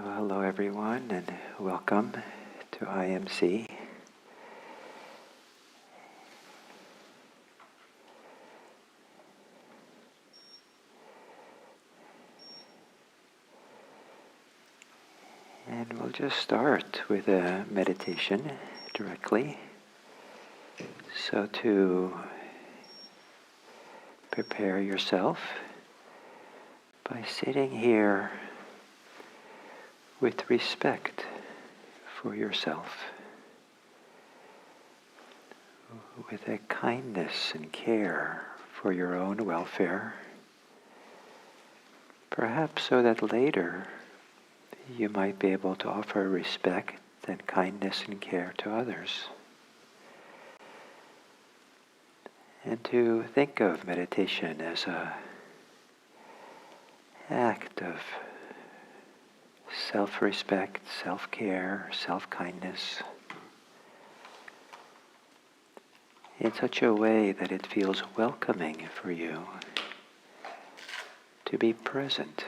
Hello everyone and welcome to IMC. And we'll just start with a meditation directly. So to prepare yourself by sitting here with respect for yourself, with a kindness and care for your own welfare, perhaps so that later you might be able to offer respect and kindness and care to others. And to think of meditation as an act of self-respect, self-care, self-kindness, in such a way that it feels welcoming for you to be present,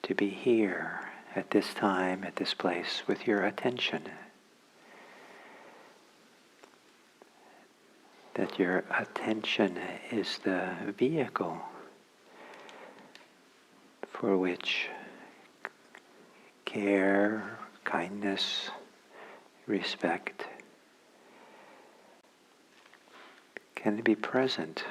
to be here at this time, at this place, with your attention. That your attention is the vehicle for which care, kindness, respect can be present.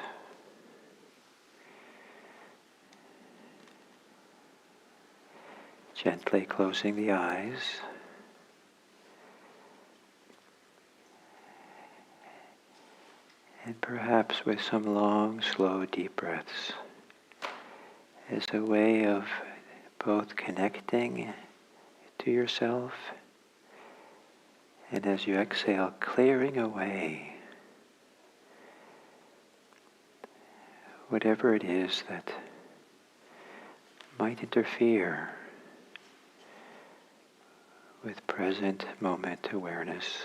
Gently closing the eyes. And perhaps with some long, slow, deep breaths as a way of both connecting to yourself and as you exhale, clearing away whatever it is that might interfere with present moment awareness.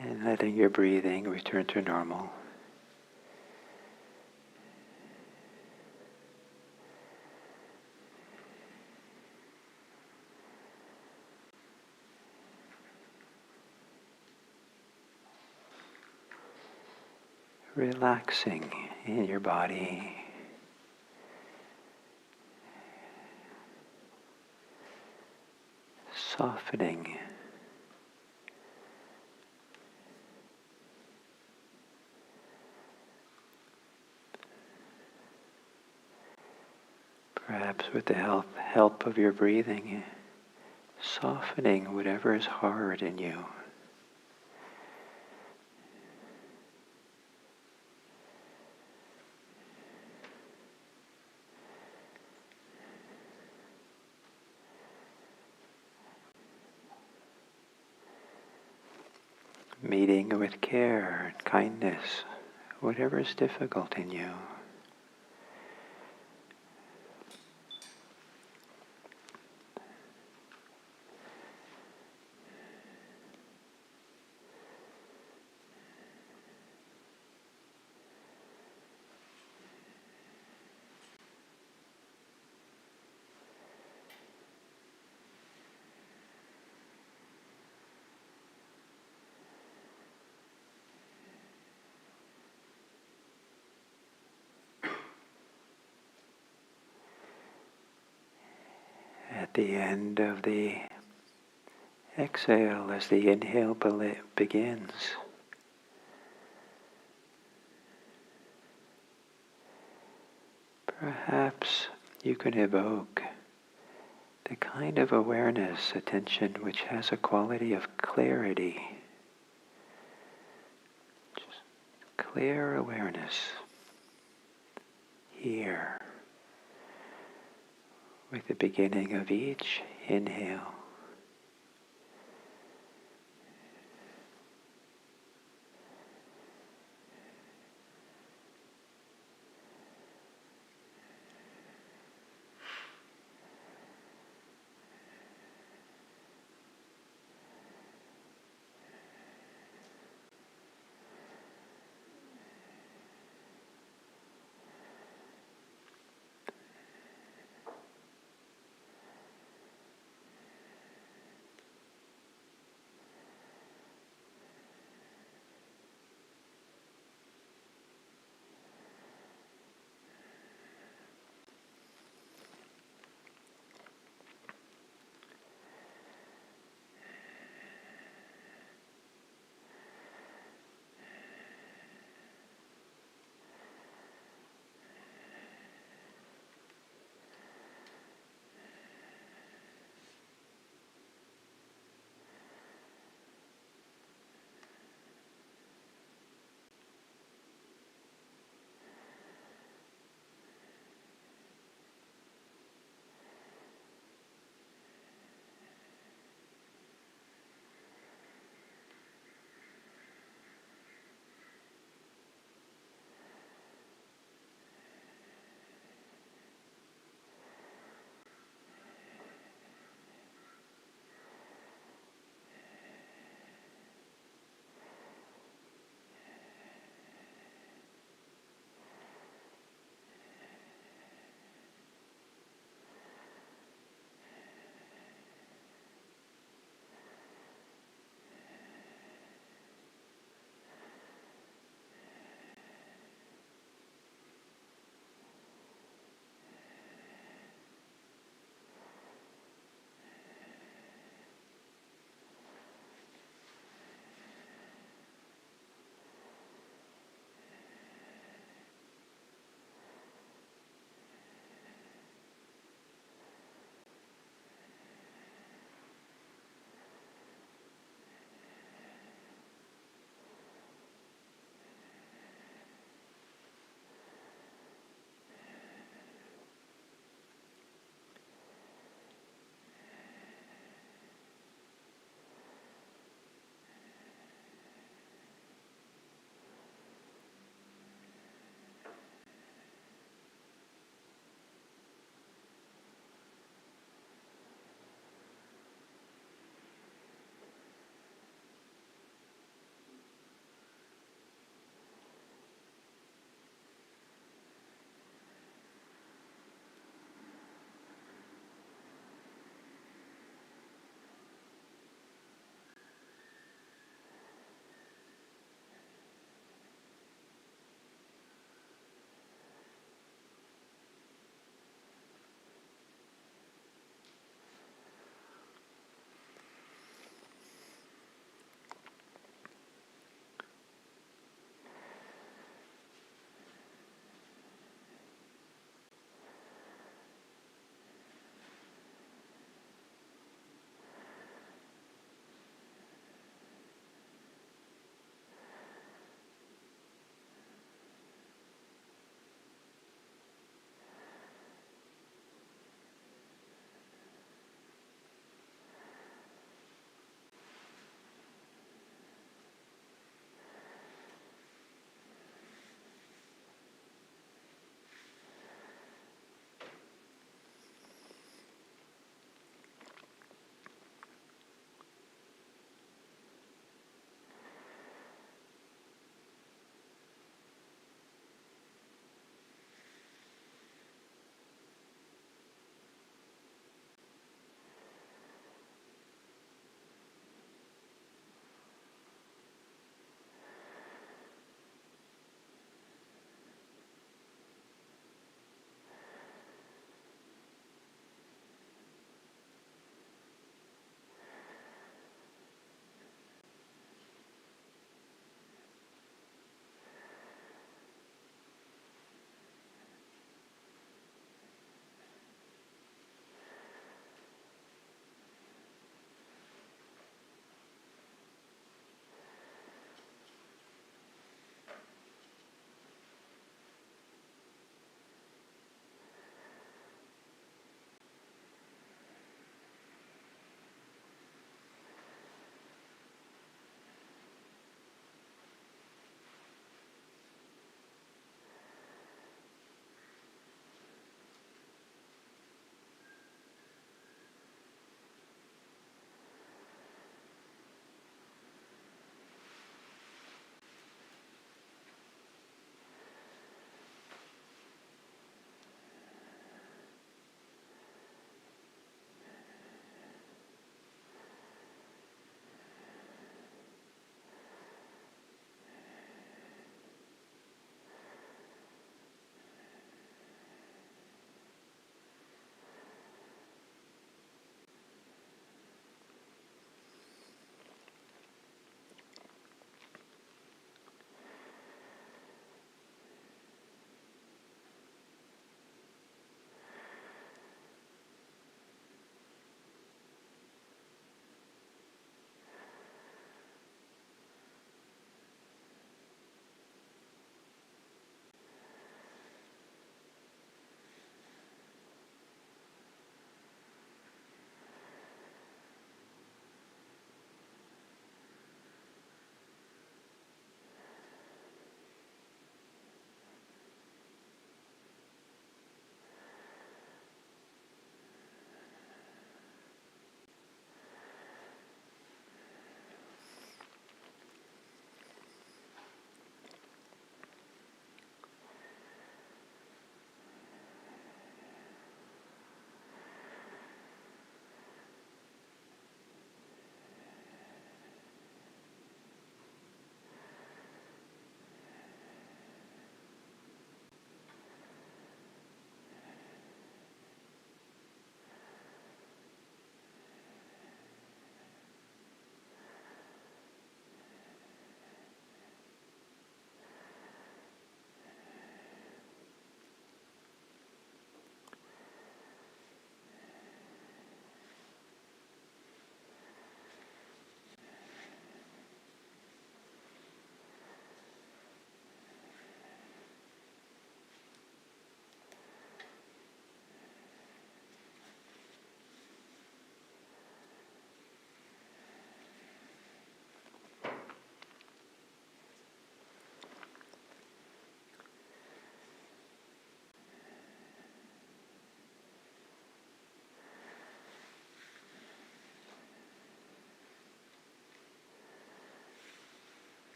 And letting your breathing return to normal. Relaxing in your body. Softening. Perhaps with the help of your breathing, softening whatever is hard in you. Meeting with care and kindness, whatever is difficult in you. At the end of the exhale, as the inhale begins, perhaps you can evoke the kind of awareness, attention, which has a quality of clarity. Just clear awareness here with the beginning of each inhale.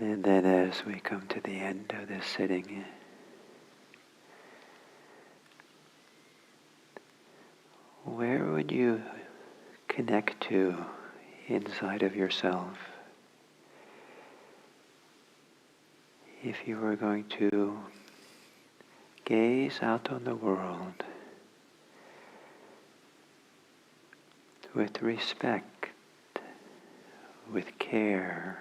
And then as we come to the end of this sitting, where would you connect to inside of yourself if you were going to gaze out on the world with respect, with care,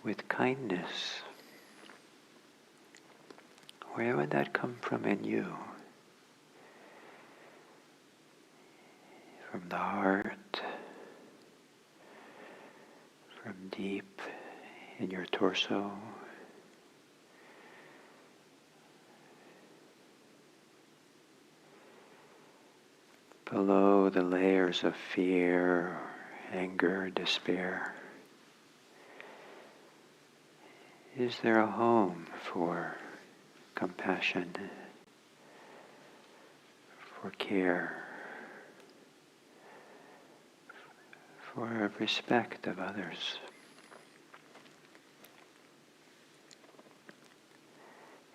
with kindness? Where would that come from in you? From the heart, from deep in your torso, below the layers of fear, anger, despair. Is there a home for compassion, for care, for respect of others?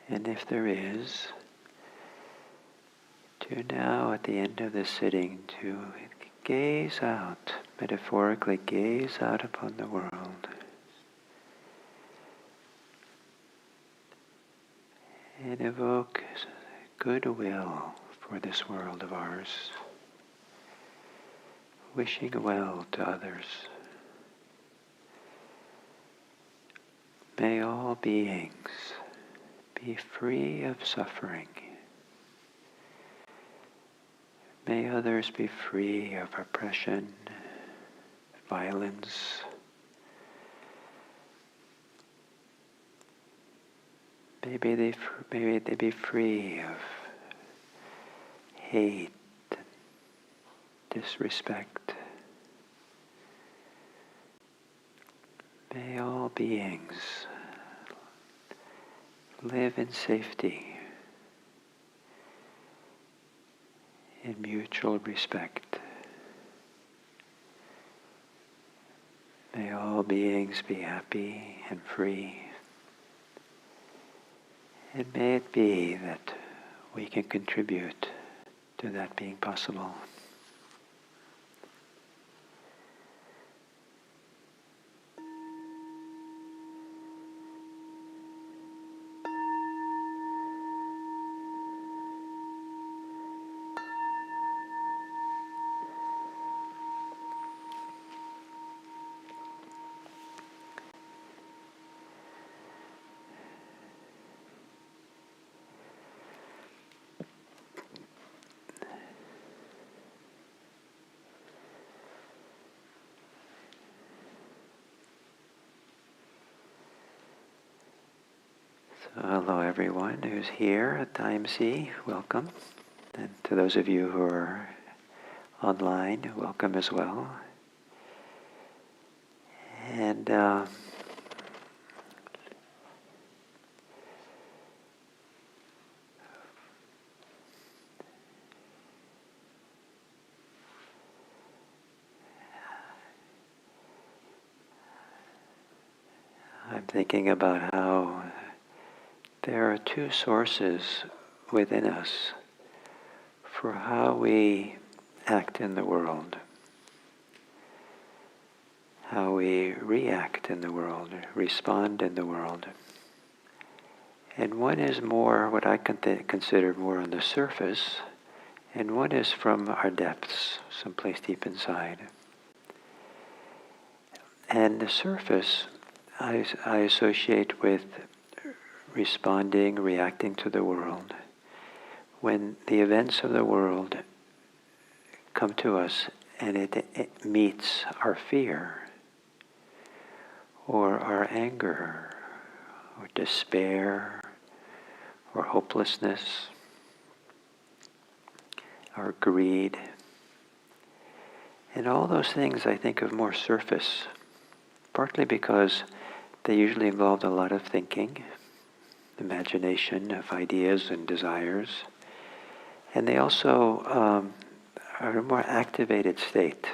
And if there is, to now at the end of the sitting to gaze out, metaphorically gaze out upon the world and evoke goodwill for this world of ours, wishing well to others. May all beings be free of suffering. May others be free of oppression, violence. Maybe they be free of hate, disrespect. May all beings live in safety, in mutual respect. May all beings be happy and free. And may it be that we can contribute to that being possible. So hello everyone who's here at the IMC, welcome. And to those of you who are online, welcome as well. And I'm thinking about how there are two sources within us for how we act in the world, how we react in the world, respond in the world. And one is more what I consider more on the surface, and one is from our depths, someplace deep inside. And the surface I associate with responding, reacting to the world. When the events of the world come to us and it meets our fear, or our anger, or despair, or hopelessness, or greed. And all those things I think of more surface, partly because they usually involve a lot of thinking, imagination of ideas and desires, and they also are a more activated state.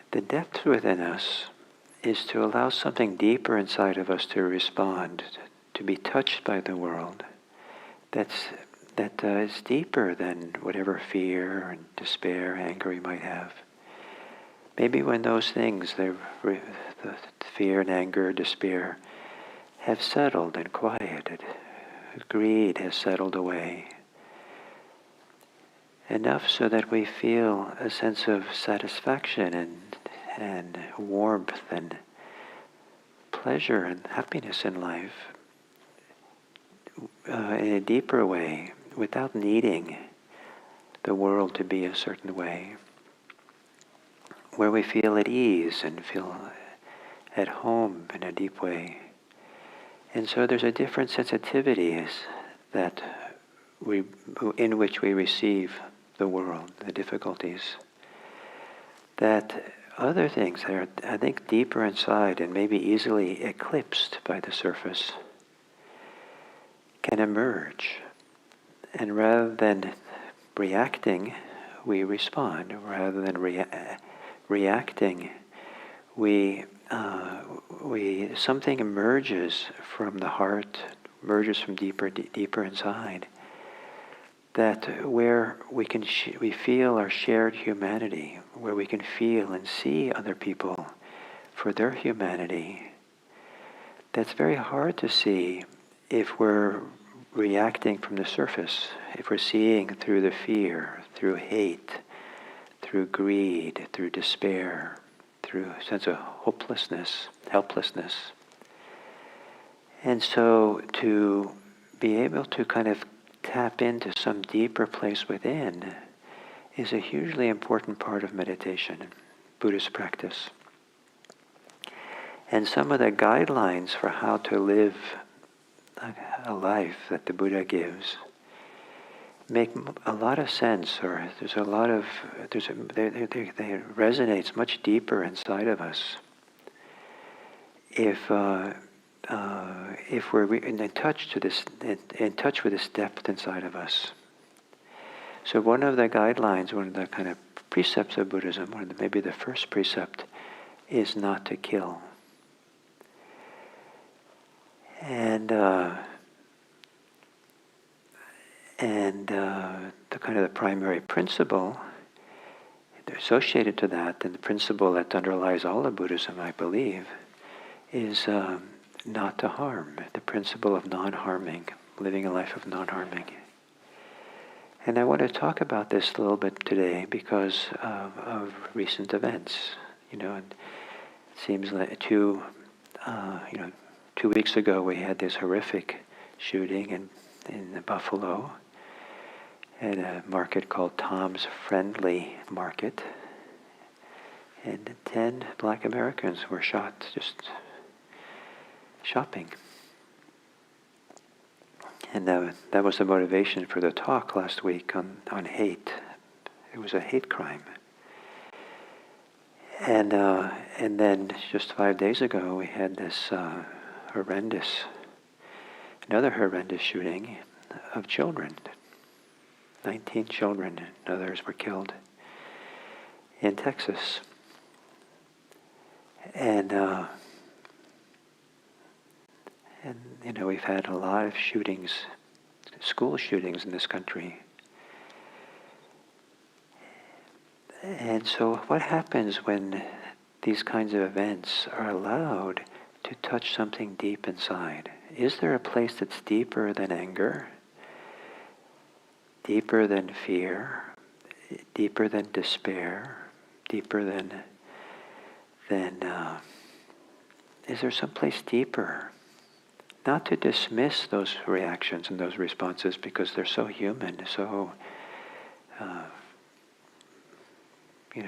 The depth within us is to allow something deeper inside of us to respond, to be touched by the world. That is deeper than whatever fear and despair, anger we might have. Maybe when those things, the fear and anger, despair, have settled and quieted, greed has settled away, enough so that we feel a sense of satisfaction and warmth and pleasure and happiness in life in a deeper way, without needing the world to be a certain way, where we feel at ease and feel at home in a deep way. And so there's a different sensitivity in which we receive the world, the difficulties, that other things that are, I think, deeper inside and maybe easily eclipsed by the surface can emerge. And rather than reacting, we respond. Rather than reacting, something emerges from the heart, emerges from deeper inside, that where we feel our shared humanity, where we can feel and see other people for their humanity. That's very hard to see if we're reacting from the surface, if we're seeing through the fear, through hate, through greed, through despair, through a sense of hopelessness, helplessness. And so to be able to kind of tap into some deeper place within is a hugely important part of meditation, Buddhist practice. And some of the guidelines for how to live a life that the Buddha gives make a lot of sense, or they resonates much deeper inside of us if we're in touch with this depth inside of us. So one of the guidelines, one of the kind of precepts of Buddhism, maybe the first precept, is not to kill. And the kind of the primary principle associated to that, and the principle that underlies all of Buddhism, I believe, is not to harm, the principle of non-harming, living a life of non-harming. And I want to talk about this a little bit today because of recent events. And it seems like 2 weeks ago we had this horrific shooting in Buffalo at a market called Tom's Friendly Market. And 10 black Americans were shot just shopping. And that was the motivation for the talk last week on hate. It was a hate crime. And then just 5 days ago we had this another horrendous shooting of children. 19 children and others were killed in Texas. And we've had a lot of shootings, school shootings in this country. And so what happens when these kinds of events are allowed to touch something deep inside? Is there a place that's deeper than anger, deeper than fear, deeper than despair, deeper than is there some place deeper? Not to dismiss those reactions and those responses because they're so human, so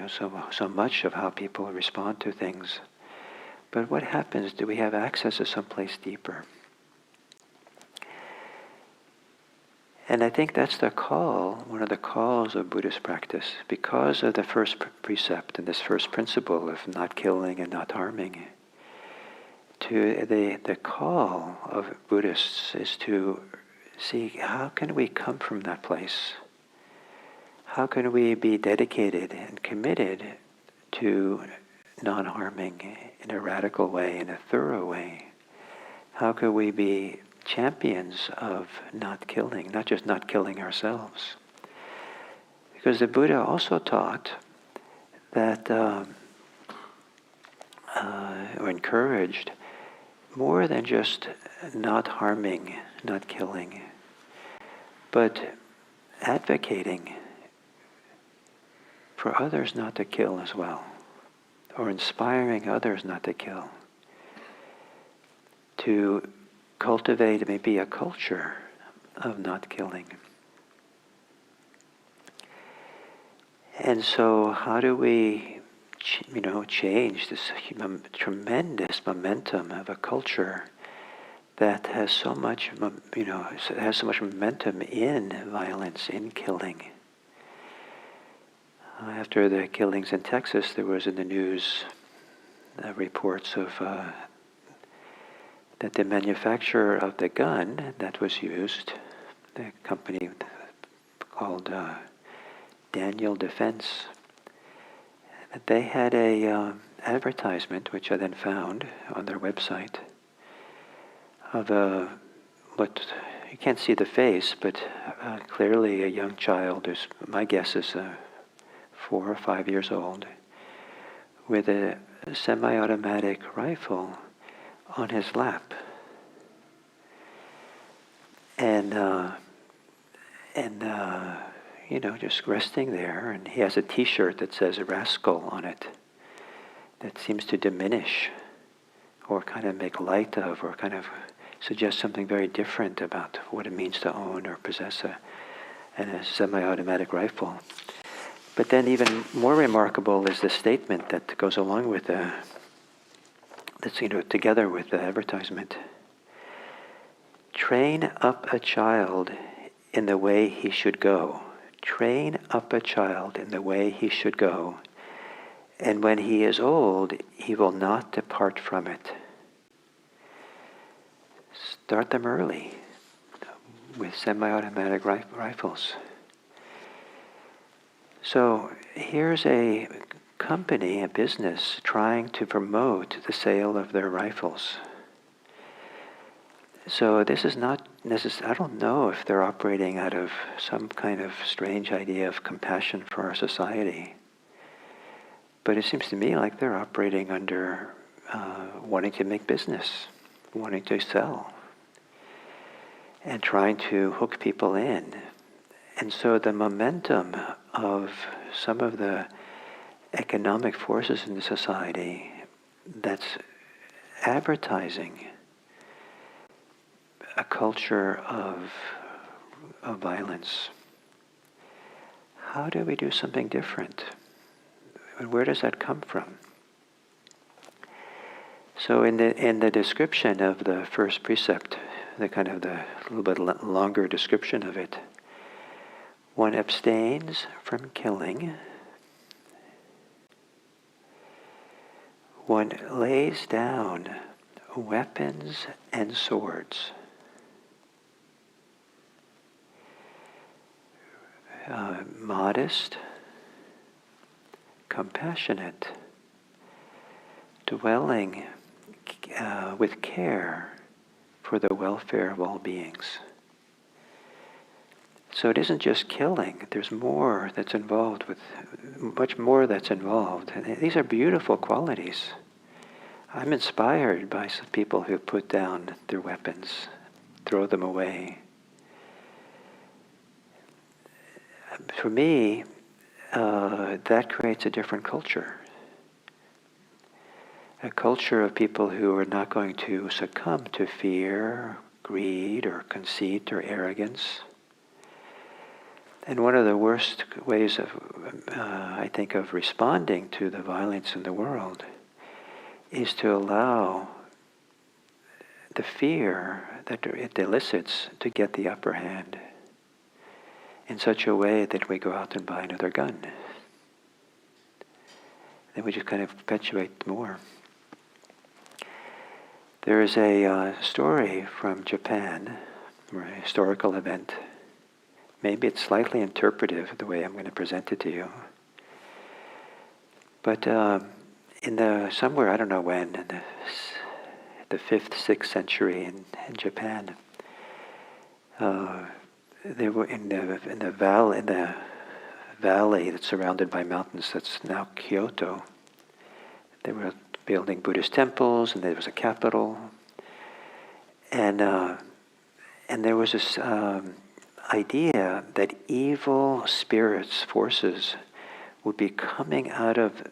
so much of how people respond to things. But what happens? Do we have access to someplace deeper? And I think that's the call, one of the calls of Buddhist practice, because of the first precept and this first principle of not killing and not harming. The call of Buddhists is to see how can we come from that place? How can we be dedicated and committed to non-harming in a radical way, in a thorough way? How could we be champions of not killing, not just not killing ourselves? Because the Buddha also taught that, or encouraged, more than just not harming, not killing, but advocating for others not to kill as well, or inspiring others not to kill, to cultivate maybe a culture of not killing. And so how do we, change this tremendous momentum of a culture that has so much, has so much momentum in violence, in killing? After the killings in Texas, there was in the news reports of that the manufacturer of the gun that was used, the company called Daniel Defense, that they had a advertisement, which I then found on their website, of what you can't see the face, but clearly a young child, who's, my guess is 4 or 5 years old, with a semi-automatic rifle on his lap, and just resting there. And he has a T-shirt that says "rascal" on it, that seems to diminish, or kind of make light of, or kind of suggest something very different about what it means to own or possess a semi-automatic rifle. But then even more remarkable is the statement that goes along with that's together with the advertisement. Train up a child in the way he should go. Train up a child in the way he should go, and when he is old, he will not depart from it. Start them early with semi-automatic rifles. So here's a company, a business, trying to promote the sale of their rifles. So this is not necessarily, I don't know if they're operating out of some kind of strange idea of compassion for our society. But it seems to me like they're operating under wanting to make business, wanting to sell, and trying to hook people in. And so the momentum of some of the economic forces in the society that's advertising a culture of violence. How do we do something different? And where does that come from? So in the description of the first precept, the little bit longer description of it, one abstains from killing. One lays down weapons and swords. Modest, compassionate, dwelling with care for the welfare of all beings. So it isn't just killing. There's more that's involved much more that's involved. And these are beautiful qualities. I'm inspired by some people who put down their weapons, throw them away. For me, that creates a different culture. A culture of people who are not going to succumb to fear, greed, or conceit, or arrogance. And one of the worst ways of, I think, of responding to the violence in the world is to allow the fear that it elicits to get the upper hand in such a way that we go out and buy another gun. Then we just kind of perpetuate more. There is a story from Japan, or a historical event. Maybe it's slightly interpretive the way I'm going to present it to you. But in the somewhere, I don't know when, in the 5th, 6th century in Japan, they were in the valley that's surrounded by mountains. That's now Kyoto. They were building Buddhist temples, and there was a capital, and there was this idea that evil spirits, forces, would be coming out of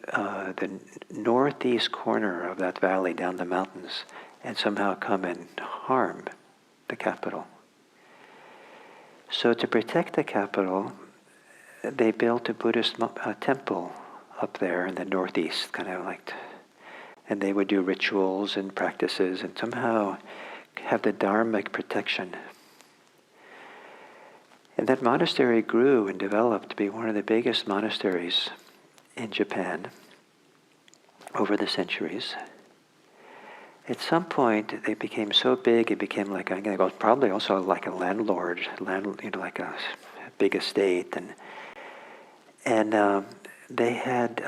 the northeast corner of that valley down the mountains and somehow come and harm the capital. So to protect the capital, they built a Buddhist temple up there in the northeast, kind of like, and they would do rituals and practices and somehow have the Dharmic protection. And that monastery grew and developed to be one of the biggest monasteries in Japan over the centuries. At some point, they became so big, it became like, I'm going to go, probably also like a landlord, like a big estate. And they had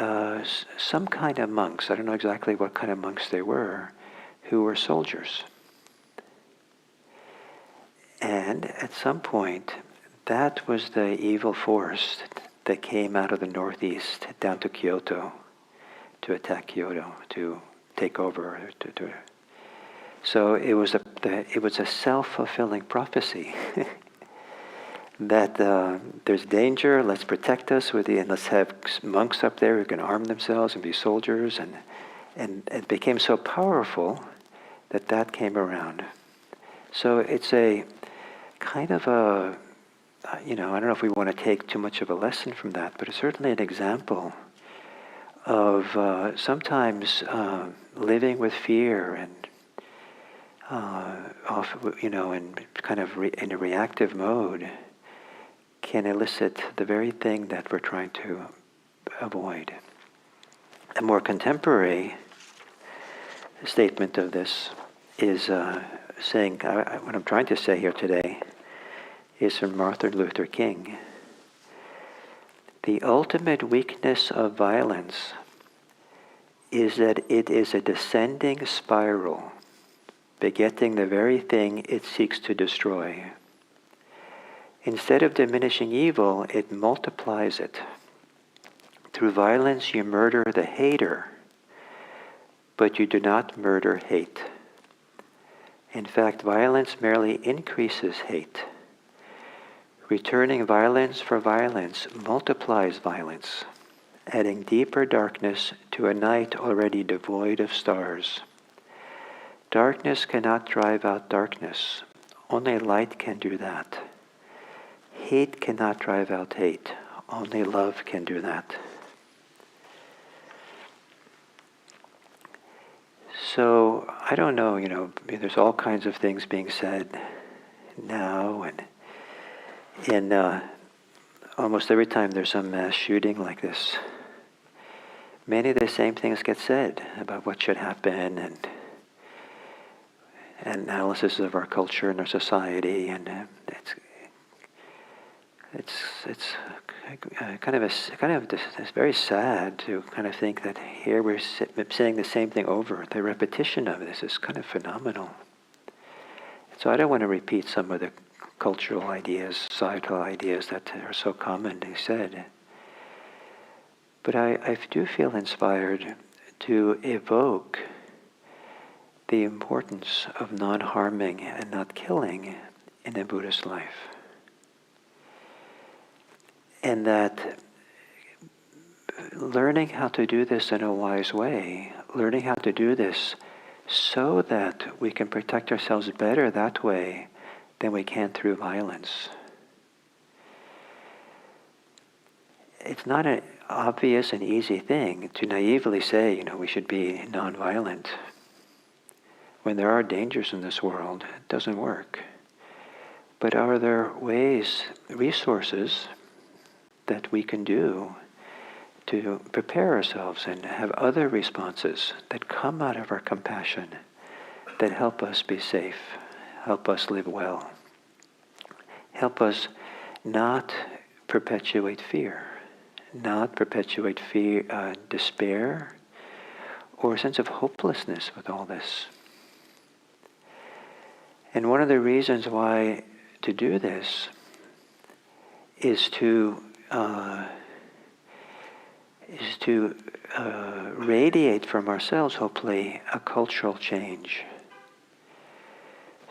some kind of monks, I don't know exactly what kind of monks they were, who were soldiers. And at some point, that was the evil force that came out of the northeast down to Kyoto to attack Kyoto, to take over. So it was a self-fulfilling prophecy that there's danger. Let's protect us and let's have monks up there who can arm themselves and be soldiers, and it became so powerful that came around. So it's a kind of a, I don't know if we want to take too much of a lesson from that, but it's certainly an example of sometimes living with fear and and kind of in a reactive mode can elicit the very thing that we're trying to avoid. A more contemporary statement of this is saying, what I'm trying to say here today is from Martin Luther King. The ultimate weakness of violence is that it is a descending spiral, begetting the very thing it seeks to destroy. Instead of diminishing evil, it multiplies it. Through violence you murder the hater, but you do not murder hate. In fact, violence merely increases hate. Returning violence for violence multiplies violence, adding deeper darkness to a night already devoid of stars. Darkness cannot drive out darkness. Only light can do that. Hate cannot drive out hate. Only love can do that. So, I don't know, there's all kinds of things being said now, and almost every time there's some mass shooting like this, many of the same things get said about what should happen, and analysis of our culture and our society, and it's very sad to kind of think that here we're saying the same thing over. The repetition of this is kind of phenomenal. So I don't want to repeat some of the cultural ideas, societal ideas that are so commonly said. But I do feel inspired to evoke the importance of non-harming and not killing in a Buddhist life. And that learning how to do this in a wise way, learning how to do this so that we can protect ourselves better that way than we can through violence. It's not an obvious and easy thing to naively say, we should be nonviolent. When there are dangers in this world, it doesn't work. But are there ways, resources, that we can do to prepare ourselves and have other responses that come out of our compassion that help us be safe, help us live well, help us not perpetuate fear, despair, or a sense of hopelessness with all this. And one of the reasons why to do this is to radiate from ourselves, hopefully, a cultural change.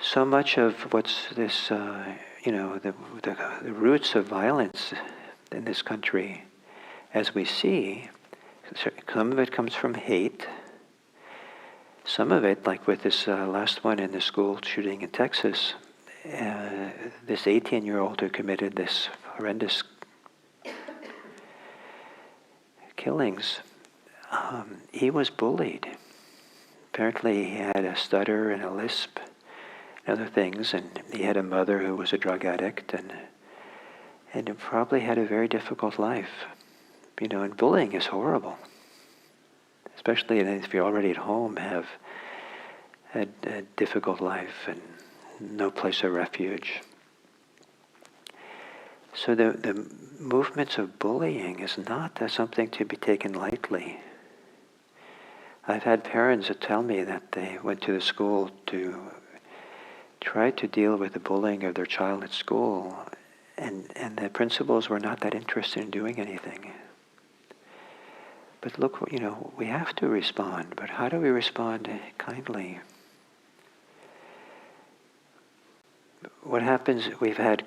So much of what's this, the roots of violence in this country, as we see, some of it comes from hate. Some of it, like with this last one in the school shooting in Texas, this 18-year-old who committed this horrendous killings, he was bullied. Apparently he had a stutter and a lisp and other things, and he had a mother who was a drug addict, and he probably had a very difficult life. And bullying is horrible. Especially if you're already at home, have a difficult life and no place of refuge. So the movements of bullying is not something to be taken lightly. I've had parents that tell me that they went to the school to try to deal with the bullying of their child at school, and the principals were not that interested in doing anything. But look, we have to respond. But how do we respond kindly? What happens, we've had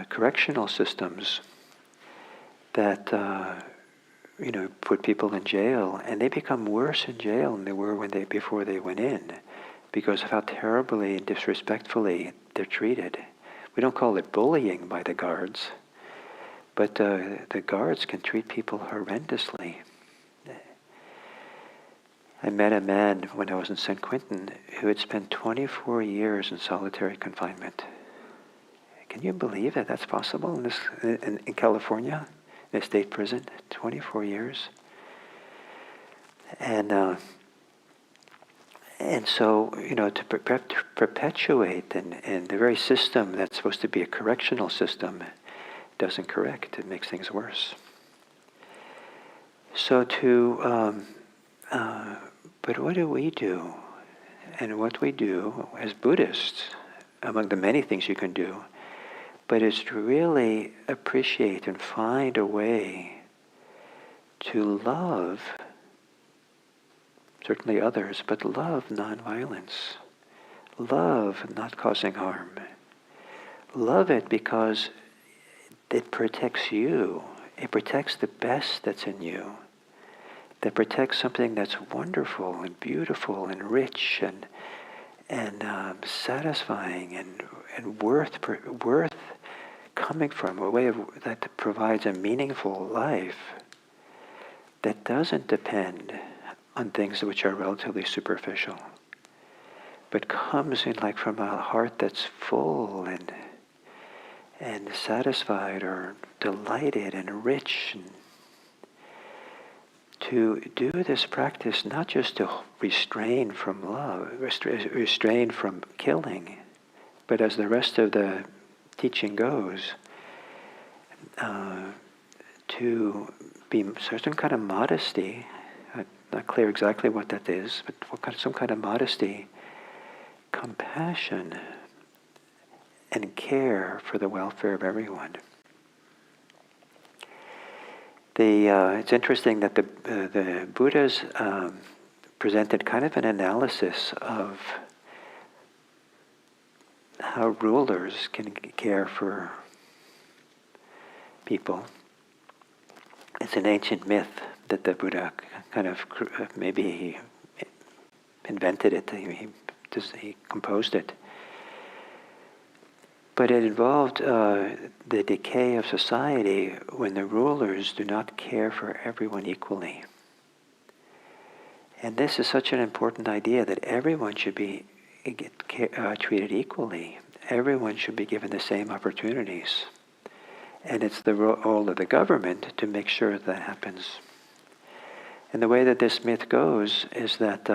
correctional systems that, put people in jail, and they become worse in jail than they were before they went in, because of how terribly and disrespectfully they're treated. We don't call it bullying by the guards, but the guards can treat people horrendously. I met a man when I was in San Quentin who had spent 24 years in solitary confinement. Can you believe that that's possible in California, in a state prison? 24 years. And so, to perpetuate and the very system that's supposed to be a correctional system doesn't correct. It makes things worse. So but what do we do? And what we do as Buddhists, among the many things you can do, but is to really appreciate and find a way to love, certainly others, but love nonviolence. Love not causing harm. Love it because it protects you. It protects the best that's in you. That protects something that's wonderful and beautiful and rich and satisfying and worth coming from, a way that provides a meaningful life that doesn't depend on things which are relatively superficial, but comes in like from a heart that's full and satisfied or delighted and rich. And to do this practice not just to restrain from love, restrain from killing, but as the rest of the teaching goes, to be certain kind of modesty. I'm not clear exactly what that is, but some kind of modesty, compassion, and care for the welfare of everyone. It's interesting that the Buddhas presented kind of an analysis of how rulers can care for people. It's an ancient myth that the Buddha kind of, maybe he invented it, he composed it. But it involved the decay of society when the rulers do not care for everyone equally. And this is such an important idea, that everyone should be treated equally. Everyone should be given the same opportunities. And it's the role of the government to make sure that happens. And the way that this myth goes is that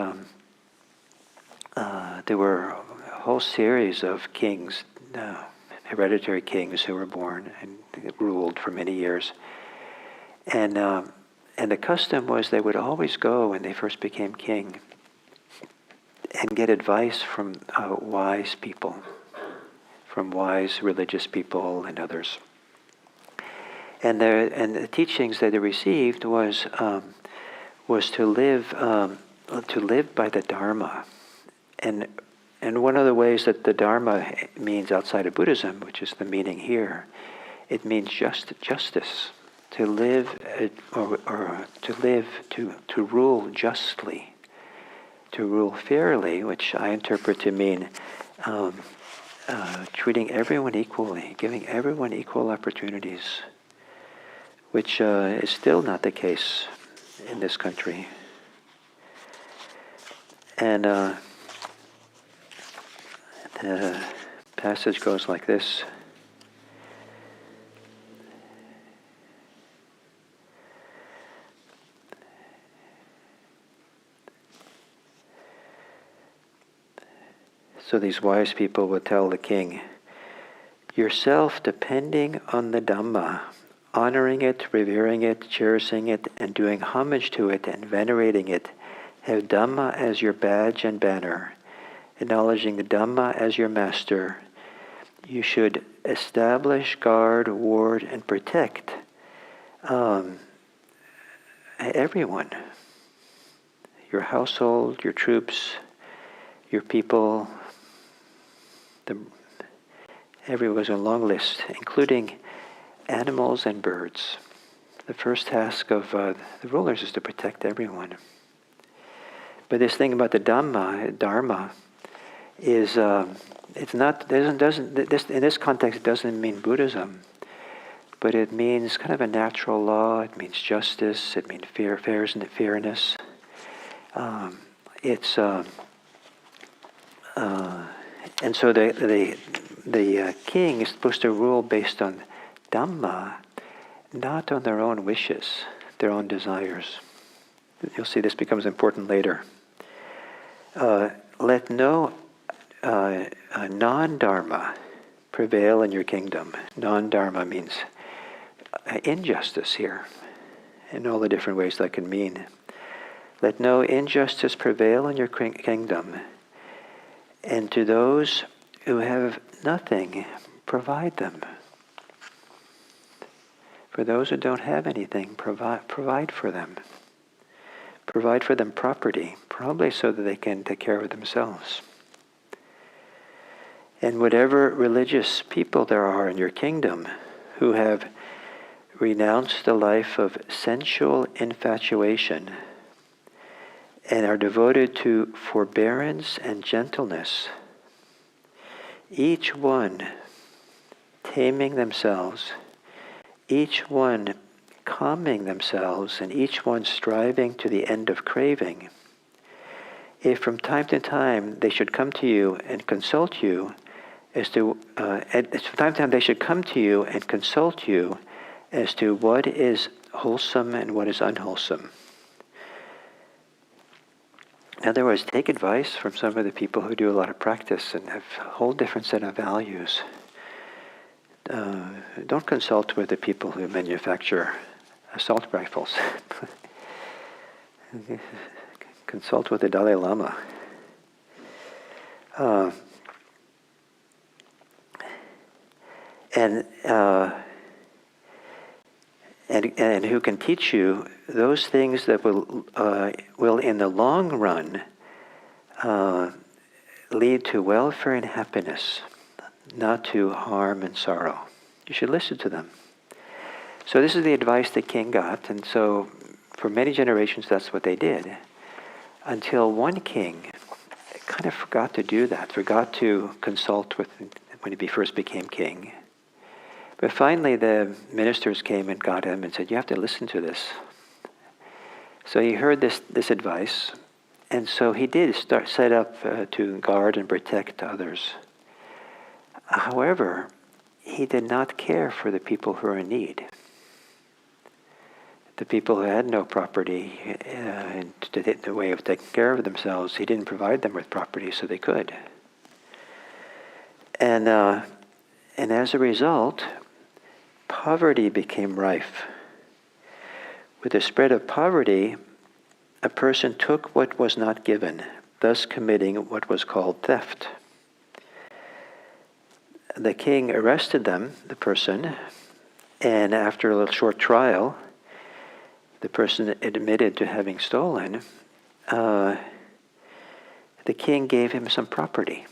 there were a whole series of kings, hereditary kings who were born and ruled for many years. And And the custom was they would always go when they first became king and get advice from wise people, from wise religious people and others. And the teachings that they received was to live by the Dharma, and one of the ways that the Dharma means outside of Buddhism, which is the meaning here, it means justice, to live to rule justly, to rule fairly, which I interpret to mean treating everyone equally, giving everyone equal opportunities, which is still not the case in this country. And the passage goes like this. So these wise people would tell the king, yourself depending on the Dhamma, honoring it, revering it, cherishing it, and doing homage to it and venerating it, have Dhamma as your badge and banner, acknowledging the Dhamma as your master. You should establish, guard, ward, and protect everyone, your household, your troops, your people. Everyone was a long list, including animals and birds. The first task of the rulers is to protect everyone. But this thing about the Dharma, is it's not doesn't this in this context it doesn't mean Buddhism, but it means kind of a natural law. It means justice. It means fairness. And so the king is supposed to rule based on Dhamma, not on their own wishes, their own desires. You'll see this becomes important later. Let no non-dharma prevail in your kingdom. Non-dharma means injustice here, in all the different ways that can mean. Let no injustice prevail in your kingdom, and to those who have nothing, provide them. For those who don't have anything, provide for them. Provide for them property, probably so that they can take care of themselves. And whatever religious people there are in your kingdom who have renounced the life of sensual infatuation and are devoted to forbearance and gentleness, each one taming themselves, each one calming themselves, and each one striving to the end of craving, if from time to time they should come to you and consult you as to they should come to you and consult you as to what is wholesome and what is unwholesome. In other words, take advice from some of the people who do a lot of practice and have a whole different set of values. Don't consult with the people who manufacture assault rifles. Consult with the Dalai Lama. And who can teach you those things that will in the long run lead to welfare and happiness, not to harm and sorrow. You should listen to them. So this is the advice the king got, and so for many generations that's what they did, until one king kind of forgot to do that, forgot to consult with when he first became king. But finally the ministers came and got him and said, you have to listen to this. So he heard this advice, and so he did set up to guard and protect others. However, he did not care for the people who are in need. The people who had no property, and the way of taking care of themselves, he didn't provide them with property so they could. And as a result, poverty became rife. With the spread of poverty, a person took what was not given, thus committing what was called theft. The king arrested them, the person, and after a little short trial, the person admitted to having stolen. The king gave him some property.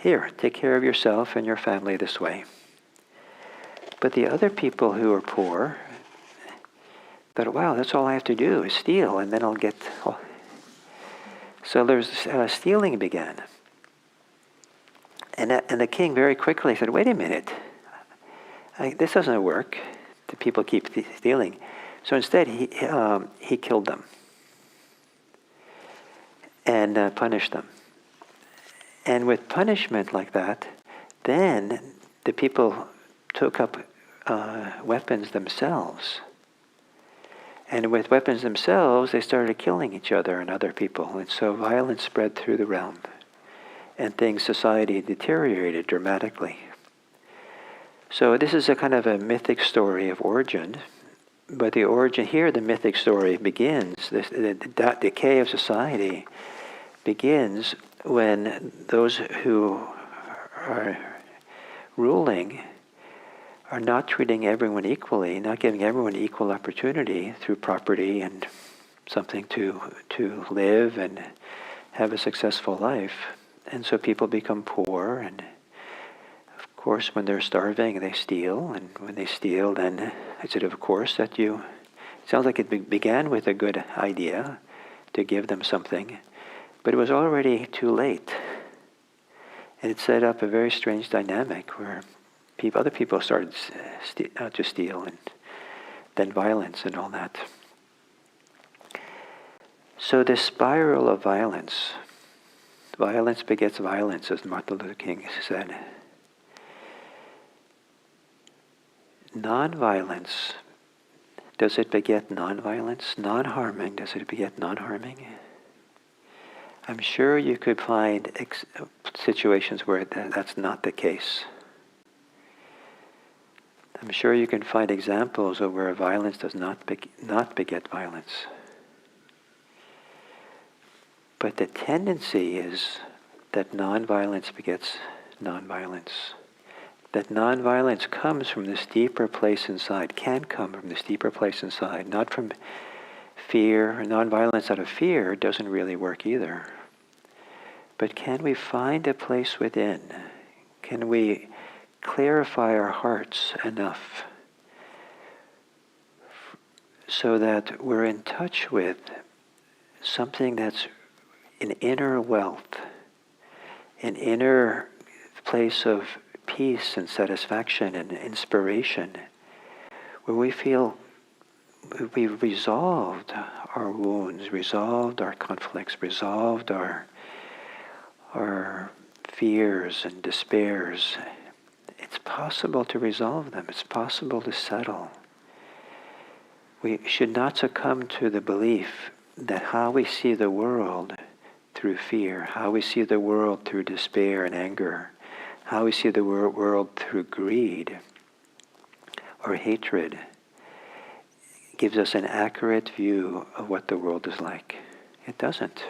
Here, take care of yourself and your family this way. But the other people who are poor thought, wow, that's all I have to do is steal, and then I'll get... Oh. So there's stealing began. And the king very quickly said, wait a minute, this doesn't work. The people keep stealing. So instead, he killed them and punished them. And with punishment like that, then the people took up weapons themselves. And with weapons themselves, they started killing each other and other people. And so violence spread through the realm. And society deteriorated dramatically. So this is a kind of a mythic story of origin. But the origin here, the mythic story begins, the decay of society begins when those who are ruling are not treating everyone equally, not giving everyone equal opportunity through property and something to live and have a successful life. And so people become poor, and of course when they're starving they steal, and when they steal then I said of course that it sounds like it began with a good idea to give them something, but it was already too late. And it set up a very strange dynamic where other people started to steal, and then violence and all that. So this spiral of violence begets violence, as Martin Luther King said. Non-violence, does it beget non-violence? Non-harming, does it beget non-harming? I'm sure you could find situations where that's not the case. I'm sure you can find examples of where violence does not beget violence. But the tendency is that non-violence begets non-violence. That non-violence comes from this deeper place inside, can come from this deeper place inside, not from fear. Non-violence out of fear doesn't really work either. But can we find a place within? Can we clarify our hearts enough so that we're in touch with something that's an inner wealth, an inner place of peace and satisfaction and inspiration, where we feel we've resolved our wounds, resolved our conflicts, resolved our fears and despairs. It's possible to resolve them. It's possible to settle. We should not succumb to the belief that how we see the world through fear, how we see the world through despair and anger, how we see the world through greed or hatred, gives us an accurate view of what the world is like. It doesn't.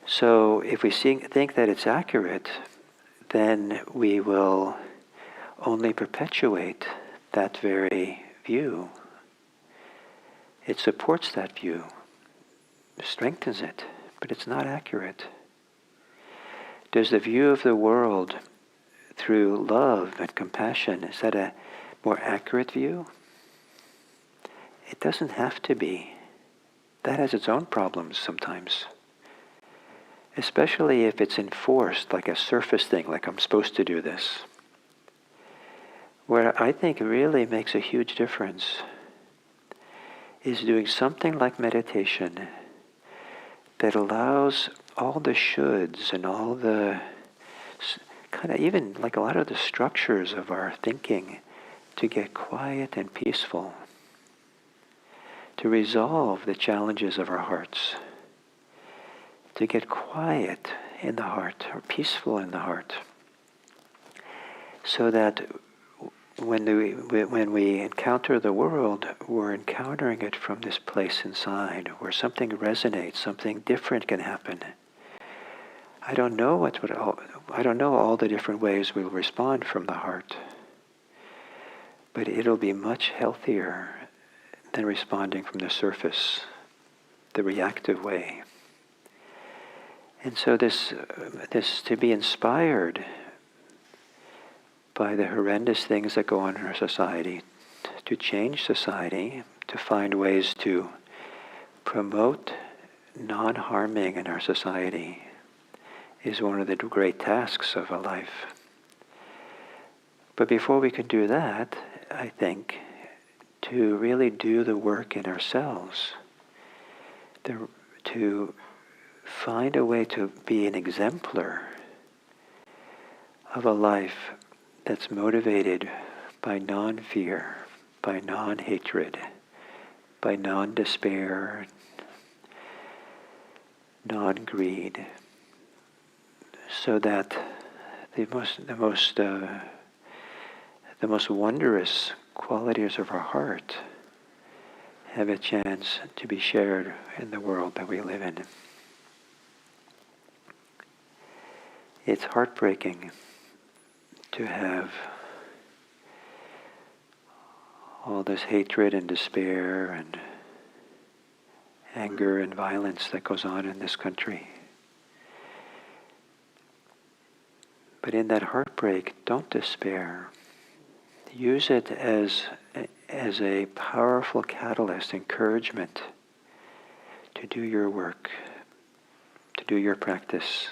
So if we think that it's accurate, then we will only perpetuate that very view. It supports that view, strengthens it, but it's not accurate. Does the view of the world through love and compassion, is that a more accurate view? It doesn't have to be. That has its own problems sometimes. Especially if it's enforced like a surface thing, like I'm supposed to do this. Where I think really makes a huge difference is doing something like meditation that allows all the shoulds and all the kind of even like a lot of the structures of our thinking to get quiet and peaceful, to resolve the challenges of our hearts, to get quiet in the heart or peaceful in the heart, so that when we encounter the world, we're encountering it from this place inside, where something resonates, something different can happen. I don't know all the different ways we'll respond from the heart, but it'll be much healthier than responding from the surface, the reactive way. And so this to be inspired by the horrendous things that go on in our society, to change society, to find ways to promote non-harming in our society, is one of the great tasks of a life. But before we can do that, I think, to really do the work in ourselves, to find a way to be an exemplar of a life that's motivated by non-fear, by non-hatred, by non-despair, non-greed, so that the most wondrous qualities of our heart have a chance to be shared in the world that we live in. It's heartbreaking to have all this hatred and despair and anger and violence that goes on in this country. But in that heartbreak, don't despair. Use it as a powerful catalyst, encouragement to do your work, to do your practice,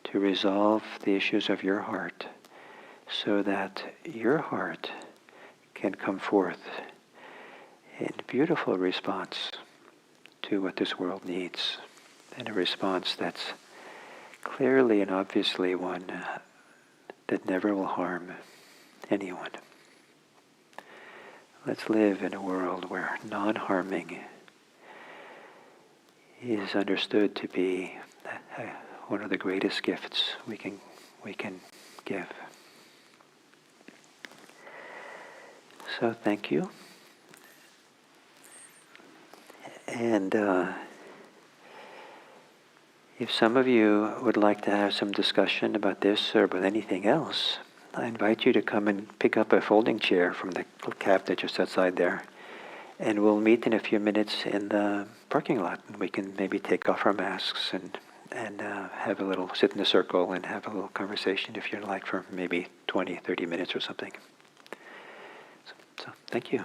to resolve the issues of your heart, so that your heart can come forth in beautiful response to what this world needs, and a response that's clearly and obviously one that never will harm anyone. Let's live in a world where non-harming is understood to be one of the greatest gifts we can give. So thank you. And if some of you would like to have some discussion about this or about anything else, I invite you to come and pick up a folding chair from the cabinet just outside there. And we'll meet in a few minutes in the parking lot. And we can maybe take off our masks and have a little, sit in a circle and have a little conversation if you'd like, for maybe 20, 30 minutes or something. So thank you.